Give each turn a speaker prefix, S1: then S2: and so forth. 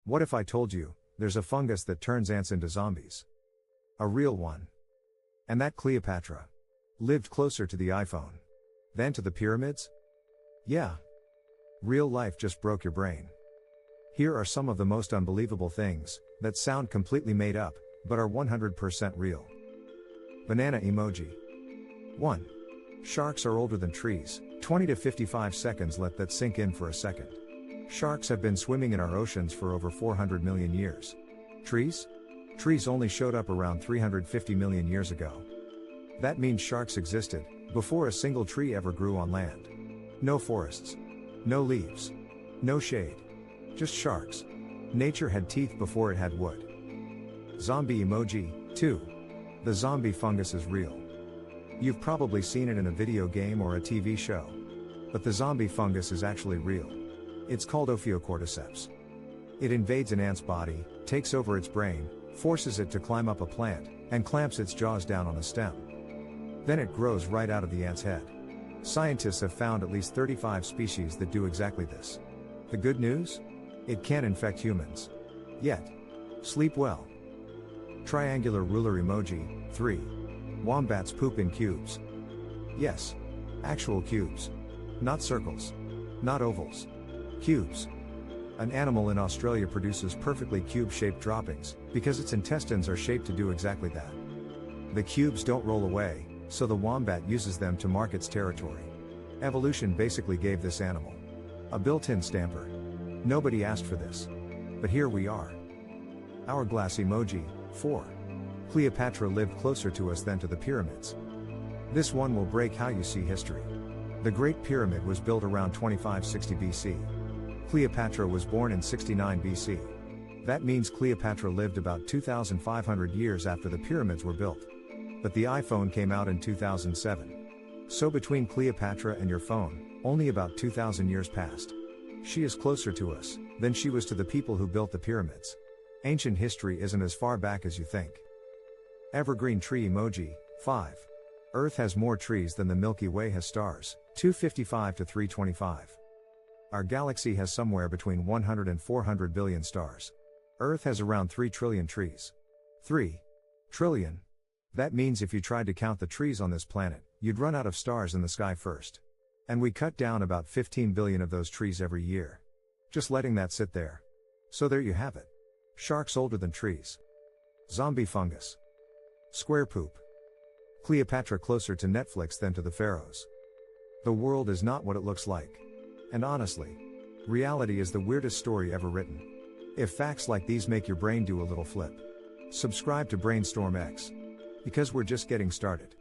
S1: What if I told you, there's a fungus that turns ants into zombies? A real one. And that Cleopatra lived closer to the iPhone than to the pyramids? Yeah. Real life just broke your brain. Here are some of the most unbelievable things that sound completely made up, but are 100% real. Banana emoji. 1. Sharks are older than trees. 20 to 55 seconds. Let that sink in for a second. Sharks have been swimming in our oceans for over 400 million years. Trees? Trees only showed up around 350 million years ago. That means sharks existed before a single tree ever grew on land. No forests. No leaves. No shade. Just sharks. Nature had teeth before it had wood. Zombie emoji. 2. The zombie fungus is real. You've probably seen it in a video game or a TV show. But the zombie fungus is actually real. It's called Ophiocordyceps. It invades an ant's body, takes over its brain, forces it to climb up a plant, and clamps its jaws down on a stem. Then it grows right out of the ant's head. Scientists have found at least 35 species that do exactly this. The good news? It can't infect humans. Yet. Sleep well. Triangular ruler emoji. 3. Wombats poop in cubes. Yes. Actual cubes. Not circles. Not ovals. Cubes. An animal in Australia produces perfectly cube-shaped droppings, because its intestines are shaped to do exactly that. The cubes don't roll away, so the wombat uses them to mark its territory. Evolution basically gave this animal a built-in stamper. Nobody asked for this. But here we are. Hourglass emoji. 4. Cleopatra lived closer to us than to the pyramids. This one will break how you see history. The Great Pyramid was built around 2560 BC. Cleopatra was born in 69 BC. That means Cleopatra lived about 2,500 years after the pyramids were built. But the iPhone came out in 2007. So between Cleopatra and your phone, only about 2,000 years passed. She is closer to us than she was to the people who built the pyramids. Ancient history isn't as far back as you think. Evergreen tree emoji. 5. Earth has more trees than the Milky Way has stars, 255 to 325. Our galaxy has somewhere between 100 and 400 billion stars. Earth has around 3 trillion trees. 3 trillion. That means if you tried to count the trees on this planet, you'd run out of stars in the sky first. And we cut down about 15 billion of those trees every year. Just letting that sit there. So there you have it. Sharks older than trees. Zombie fungus. Square poop. Cleopatra closer to Netflix than to the pharaohs. The world is not what it looks like. And honestly, reality is the weirdest story ever written. If facts like these make your brain do a little flip, subscribe to Brainstorm X. Because we're just getting started.